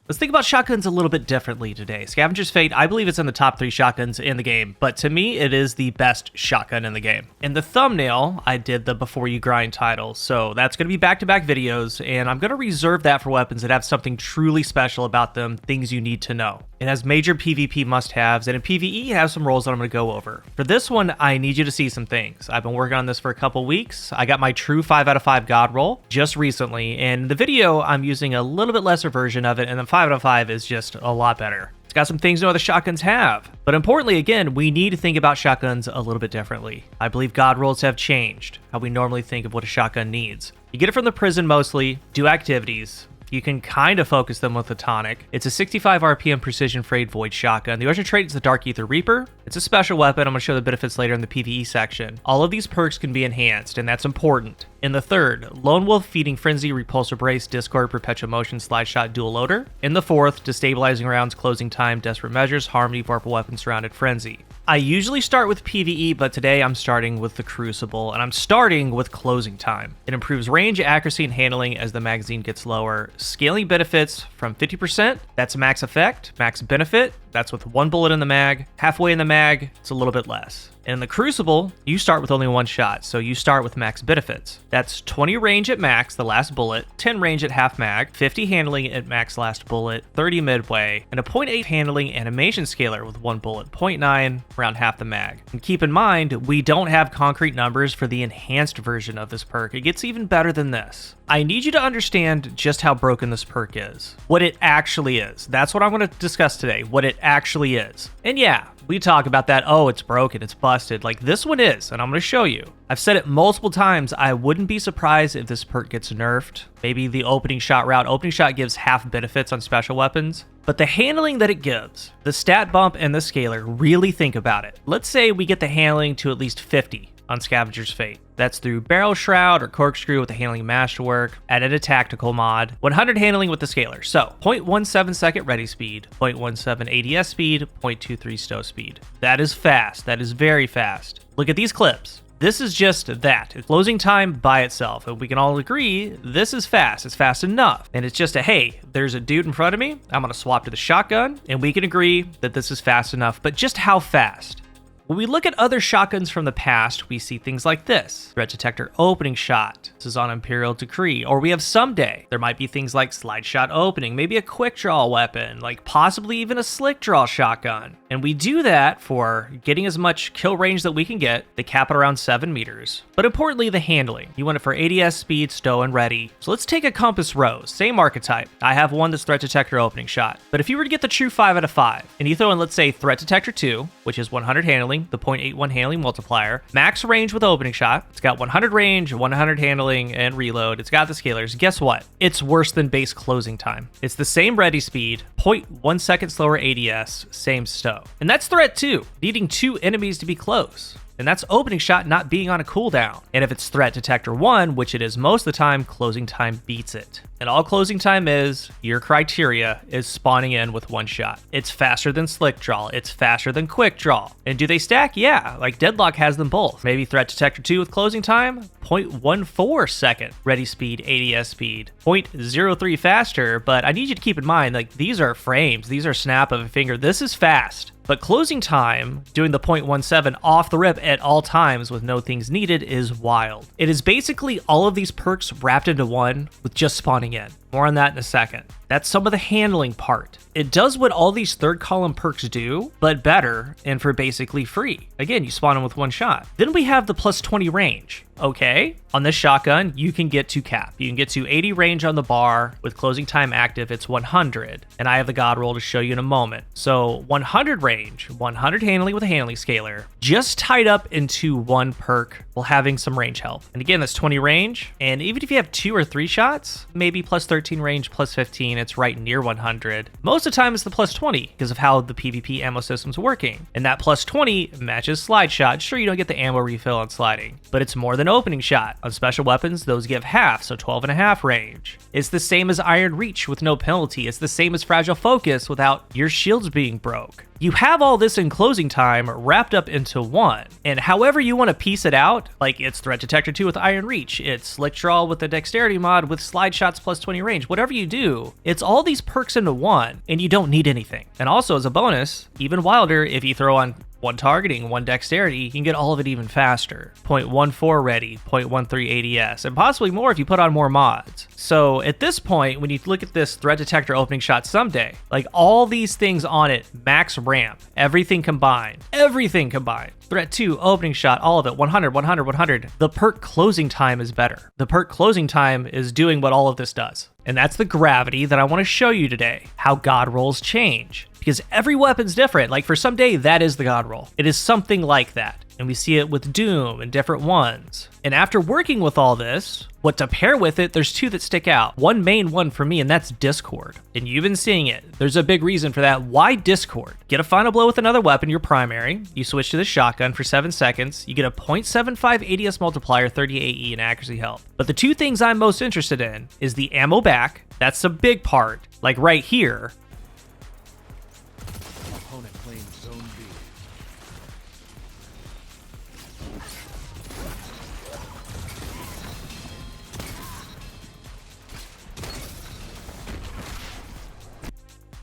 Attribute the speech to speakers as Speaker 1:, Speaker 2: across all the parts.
Speaker 1: Let's think about shotguns a little bit differently today. Scavenger's Fate, I believe it's in the top 3 shotguns in the game, but to me, it is the best shotgun in the game. In the thumbnail, I did the Before You Grind title, so that's going to be back-to-back videos, and I'm going to reserve that for weapons that have something truly special about them, things you need to know. It has major PvP must-haves, and in PvE, it has some roles that I'm going to go over. For this one, I need you to see some things. I've been working on this for a couple weeks. I got my true 5 out of 5 God roll just recently, and in the video, I'm using a little bit lesser version of it, and then 5 out of 5 is just a lot better. It's got some things no other shotguns have. But importantly, again, we need to think about shotguns a little bit differently. I believe God rolls have changed how we normally think of what a shotgun needs. You get it from the prison mostly, do activities. You can kind of focus them with a tonic. It's a 65 RPM precision frayed void shotgun. The origin trait is the Dark Ether Reaper. It's a special weapon. I'm going to show the benefits later in the PvE section. All of these perks can be enhanced, and that's important. In the third, Lone Wolf, Feeding Frenzy, Repulsor Brace, Discord, Perpetual Motion, Slide Shot, Dual Loader. In the fourth, Destabilizing Rounds, Closing Time, Desperate Measures, Harmony, Vorpal Weapon, Surrounded Frenzy. I usually start with PvE, but today I'm starting with the Crucible, and I'm starting with Closing Time. It improves range, accuracy, and handling as the magazine gets lower. Scaling benefits from 50%, that's max effect. Max benefit, that's with 1 bullet in the mag. Halfway in the mag, it's a little bit less. In the Crucible, you start with only 1 shot, so you start with max benefits. That's 20 range at max, the last bullet, 10 range at half mag, 50 handling at max last bullet, 30 midway, and a 0.8 handling animation scaler with 1 bullet, 0.9 around half the mag. And keep in mind, we don't have concrete numbers for the enhanced version of this perk. It gets even better than this. I need you to understand just how broken this perk is. What it actually is. That's what I'm going to discuss today, what it actually is. And yeah, we talk about that, oh, it's broken, it's busted. Like, this one is, and I'm going to show you. I've said it multiple times, I wouldn't be surprised if this perk gets nerfed. Maybe the opening shot route. Opening shot gives half benefits on special weapons. But the handling that it gives, the stat bump and the scaler, really think about it. Let's say we get the handling to at least 50 on Scavenger's Fate. That's through Barrel Shroud or Corkscrew with the handling masterwork, added a tactical mod, 100 handling with the scaler. So 0.17 second ready speed, 0.17 ADS speed, 0.23 stow speed. That is fast. That is very fast. Look at these clips. This is just that. Closing time by itself. And we can all agree this is fast. It's fast enough. And it's just a, hey, there's a dude in front of me. I'm going to swap to the shotgun. And we can agree that this is fast enough. But just how fast? When we look at other shotguns from the past, we see things like this. Threat Detector Opening Shot. This is on Imperial Decree. Or we have Someday. There might be things like Slide Shot Opening, maybe a Quick Draw weapon, like possibly even a Slick Draw shotgun. And we do that for getting as much kill range that we can get. They cap it around 7 meters. But importantly, the handling. You want it for ADS speed, stow, and ready. So let's take a Compass Rose, same archetype. I have one that's Threat Detector Opening Shot. But if you were to get the true 5 out of 5, and you throw in, let's say, Threat Detector 2, which is 100 handling, the 0.81 handling multiplier, max range with opening shot, it's got 100 range, 100 handling, and reload, it's got the scalers. Guess what? It's worse than base closing time. It's the same ready speed, 0.1 second slower ADS, same stow. And that's threat 2, needing 2 enemies to be close. And that's opening shot not being on a cooldown. And if it's threat detector 1, which it is most of the time, closing time beats it. And all closing time is, your criteria is spawning in with 1 shot. It's faster than Slick Draw. It's faster than Quick Draw. And do they stack? Yeah, like Deadlock has them both. Maybe threat detector 2 with closing time, 0.14 second ready speed, ADS speed, 0.03 faster. But I need you to keep in mind, like, these are frames. These are snap of a finger. This is fast. But closing time, doing the 0.17 off the rip at all times with no things needed, is wild. It is basically all of these perks wrapped into one with just spawning in. More on that in a second. That's some of the handling part. It does what all these third column perks do, but better and for basically free. Again, you spawn them with 1 shot. Then we have the plus 20 range. Okay, on this shotgun, you can get to cap. You can get to 80 range on the bar. With closing time active, it's 100. And I have the God roll to show you in a moment. So 100 range, 100 handling with a handling scaler, just tied up into 1 perk while having some range help. And again, that's 20 range. And even if you have 2 or 3 shots, maybe plus 13 range, plus 15, it's right near 100. Most of the time it's the plus 20 because of how the PvP ammo system's working. And that plus 20 matches slide shot. Sure, you don't get the ammo refill on sliding, but it's more than opening shot. On special weapons, those give half, so 12.5 range. It's the same as Iron Reach with no penalty. It's the same as Fragile Focus without your shields being broke. You have all this in closing time wrapped up into one. And however you want to piece it out, like it's Threat Detector 2 with Iron Reach, it's Slick Draw with the Dexterity mod with Slide Shots plus 20 range, whatever you do, it's all these perks into one, and you don't need anything. And also as a bonus, even wilder, if you throw on one targeting, one dexterity, you can get all of it even faster. 0.14 ready, 0.13 ADS, and possibly more if you put on more mods. So at this point, when you look at this Threat Detector opening shot someday, like all these things on it, max ramp, everything combined. Threat 2, opening shot, all of it, 100, 100, 100. The perk closing time is better. The perk closing time is doing what all of this does. And that's the gravity that I want to show you today, how god rolls change. Because every weapon's different. Like for someday, that is the god roll. It is something like that. And we see it with Doom and different ones. And after working with all this, what to pair with it, there's two that stick out. One main one for me, and that's Discord. And you've been seeing it. There's a big reason for that. Why Discord? Get a final blow with another weapon, your primary. You switch to the shotgun for 7 seconds. You get a 0.75 ADS multiplier, 30 AE, and accuracy help. But the two things I'm most interested in is the ammo back. That's the big part. Like right here.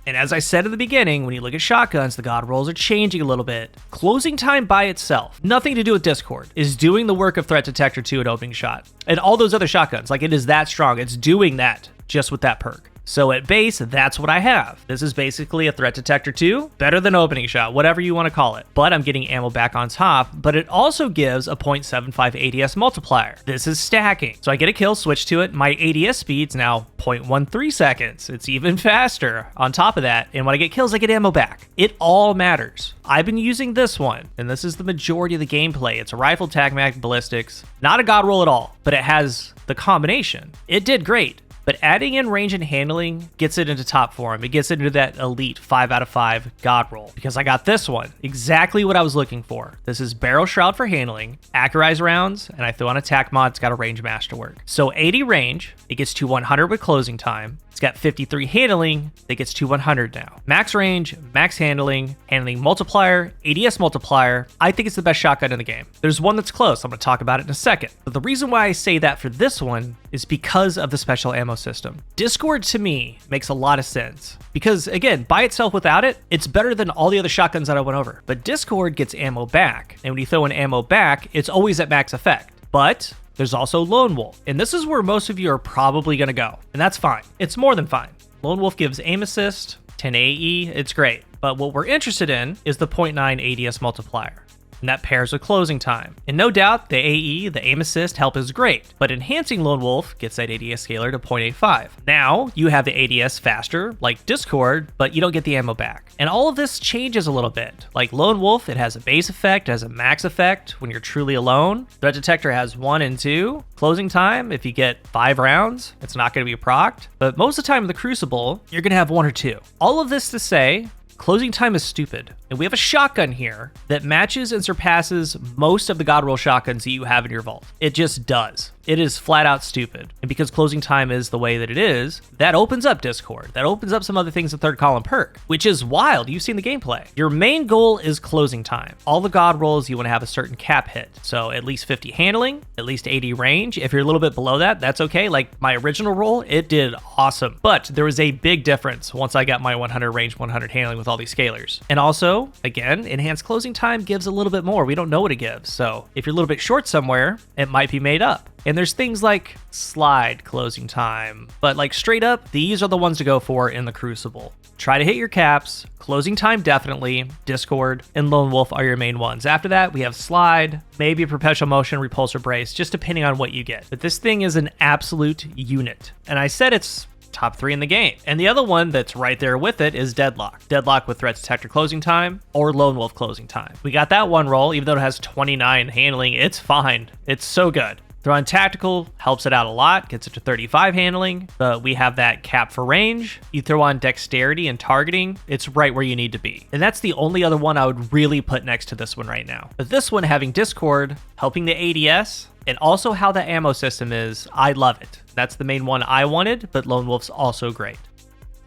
Speaker 1: And as I said at the beginning, when you look at shotguns, the god rolls are changing a little bit. Closing time by itself, nothing to do with Discord, is doing the work of Threat Detector 2 at opening shot. And all those other shotguns, like it is that strong. It's doing that just with that perk. So at base, that's what I have. This is basically a Threat Detector 2, better than opening shot, whatever you want to call it. But I'm getting ammo back on top, but it also gives a 0.75 ADS multiplier. This is stacking. So I get a kill, switch to it. My ADS speed's now 0.13 seconds. It's even faster on top of that. And when I get kills, I get ammo back. It all matters. I've been using this one, and this is the majority of the gameplay. It's a rifle, tag mag, ballistics. Not a god roll at all, but it has the combination. It did great. But adding in range and handling gets it into top form. It gets into that elite 5 out of 5 god roll. Because I got this one, exactly what I was looking for. This is Barrel Shroud for handling, accurize rounds, and I throw on attack mod, it's got a range masterwork. So 80 range, it gets to 100 with closing time. It's got 53 handling, that gets to 100 now. Max range, max handling, handling multiplier, ADS multiplier. I think it's the best shotgun in the game. There's one that's close, I'm gonna talk about it in a second. But the reason why I say that for this one is because of the special ammo system. Discord to me makes a lot of sense. Because again, by itself without it, it's better than all the other shotguns that I went over. But Discord gets ammo back, and when you throw an ammo back, it's always at max effect. But there's also Lone Wolf, and this is where most of you are probably gonna go, and that's fine. It's more than fine. Lone Wolf gives aim assist, 10 AE, it's great. But what we're interested in is the 0.9 ADS multiplier. And that pairs with closing time. And no doubt, the AE, the aim assist help is great, but enhancing Lone Wolf gets that ADS scalar to 0.85. Now, you have the ADS faster, like Discord, but you don't get the ammo back. And all of this changes a little bit. Like Lone Wolf, it has a base effect, it has a max effect when you're truly alone. Threat Detector has 1 and 2. Closing time, if you get 5 rounds, it's not going to be procced. But most of the time in the Crucible, you're going to have 1 or 2. All of this to say, closing time is stupid. And we have a shotgun here that matches and surpasses most of the god roll shotguns that you have in your vault. It just does. It is flat out stupid. And because closing time is the way that it is, that opens up Discord. That opens up some other things in third column perk, which is wild. You've seen the gameplay. Your main goal is closing time. All the god rolls, you want to have a certain cap hit. So at least 50 handling, at least 80 range. If you're a little bit below that, that's okay. Like my original roll, it did awesome. But there was a big difference once I got my 100 range, 100 handling with all these scalars. And also, again, enhanced closing time gives a little bit more. We don't know what it gives. So if you're a little bit short somewhere, it might be made up. And there's things like slide closing time, but like straight up, these are the ones to go for in the Crucible. Try to hit your caps, closing time definitely, Discord, and Lone Wolf are your main ones. After that, we have slide, maybe a perpetual motion, repulsor brace, just depending on what you get. But this thing is an absolute unit. And I said it's top 3 in the game. And the other one that's right there with it is Deadlock. Deadlock with Threat Detector closing time or Lone Wolf closing time. We got that one roll, even though it has 29 handling, it's fine. It's so good. Throw on tactical, helps it out a lot, gets it to 35 handling, but we have that cap for range. You throw on dexterity and targeting, it's right where you need to be. And that's the only other one I would really put next to this one right now. But this one having Discord, helping the ADS, and also how the ammo system is, I love it. That's the main one I wanted, but Lone Wolf's also great.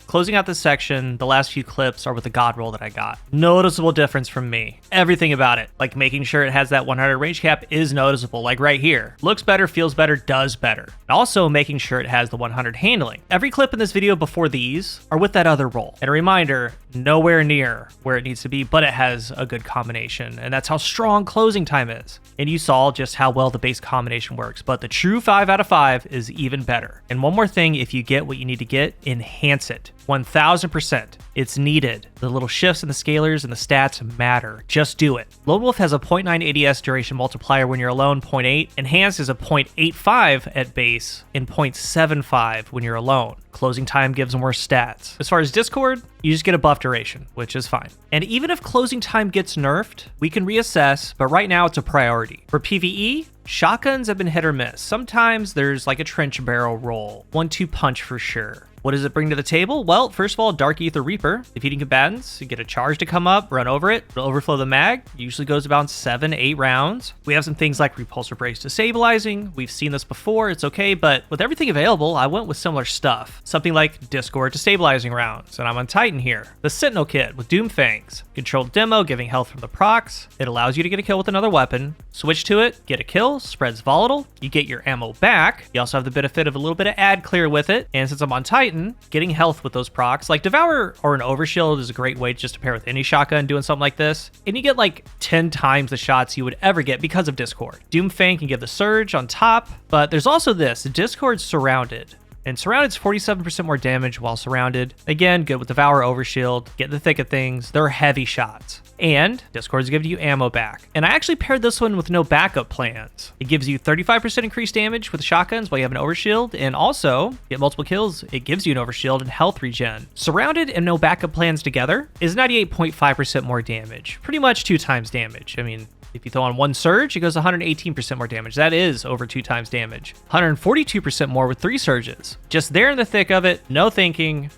Speaker 1: Closing out this section, the last few clips are with the god roll that I got. Noticeable difference from me. Everything about it, like making sure it has that 100 range cap is noticeable, like right here. Looks better, feels better, does better. And also making sure it has the 100 handling. Every clip in this video before these are with that other roll. And a reminder, nowhere near where it needs to be, but it has a good combination. And that's how strong closing time is. And you saw just how well the base combination works, but the true 5 out of 5 is even better. And one more thing, if you get what you need to get, enhance it. 1000%. It's needed. The little shifts in the scalars and the stats matter. Just do it. Lone Wolf has a 0.9 ADS duration multiplier when you're alone, 0.8. Enhanced is a 0.85 at base and 0.75 when you're alone. Closing time gives more stats. As far as Discord, you just get a buff duration, which is fine. And even if closing time gets nerfed, we can reassess, but right now it's a priority. For PvE, shotguns have been hit or miss. Sometimes there's like a trench barrel roll, 1-2 punch for sure. What does it bring to the table? Well, first of all, Dark Ether Reaper. Defeating combatants, you get a charge to come up, run over it. It'll overflow the mag. Usually goes about 7-8 rounds. We have some things like Repulsor Brace destabilizing. We've seen this before, it's okay, but with everything available, I went with similar stuff. Something like Discord destabilizing rounds, and I'm on Titan here. The Sentinel Kit with Doom Fangs. Controlled demo, giving health from the procs. It allows you to get a kill with another weapon. Switch to it, get a kill, spreads volatile. You get your ammo back. You also have the benefit of a little bit of ad clear with it, and since I'm on Titan, getting health with those procs, like Devour or an Overshield is a great way just to pair with any shotgun doing something like this. And you get like 10 times the shots you would ever get because of Discord. Doomfang can give the surge on top, but there's also this, Discord Surrounded. And Surrounded's 47% more damage while surrounded. Again, good with Devour, Overshield, get in the thick of things. They're heavy shots. And Discord's giving you ammo back. And I actually paired this one with no backup plans. It gives you 35% increased damage with shotguns while you have an Overshield, and also, get multiple kills, it gives you an Overshield and health regen. Surrounded and no backup plans together is 98.5% more damage. Pretty much 2 times damage. I mean, if you throw on one surge, it goes 118% more damage. That is over 2 times damage. 142% more with 3 surges. Just there in the thick of it, no thinking,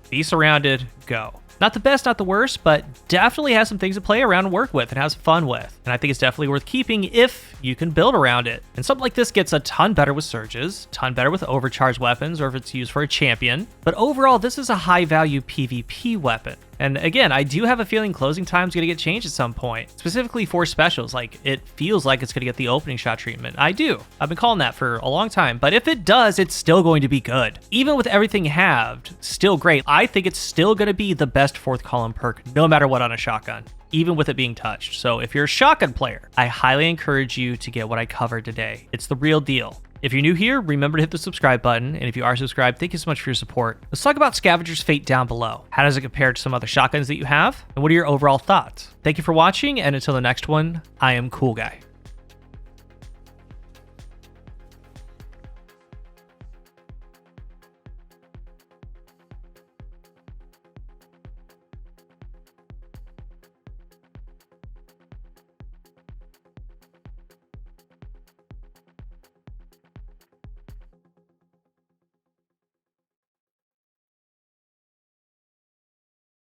Speaker 1: be surrounded, go. Not the best, not the worst, but definitely has some things to play around and work with and have some fun with. And I think it's definitely worth keeping if you can build around it. And something like this gets a ton better with surges, ton better with overcharged weapons, or if it's used for a champion. But overall, this is a high value PvP weapon. And again, I do have a feeling closing time's going to get changed at some point, specifically for specials. Like, it feels like it's going to get the opening shot treatment. I do. I've been calling that for a long time, but if it does, it's still going to be good. Even with everything halved, still great. I think it's still going to be the best 4th column perk, no matter what on a shotgun, even with it being touched. So if you're a shotgun player, I highly encourage you to get what I covered today. It's the real deal. If you're new here, remember to hit the subscribe button, and if you are subscribed, thank you so much for your support. Let's talk about Scavenger's Fate down below. How does it compare to some other shotguns that you have? And what are your overall thoughts? Thank you for watching, and until the next one, I am CoolGuy.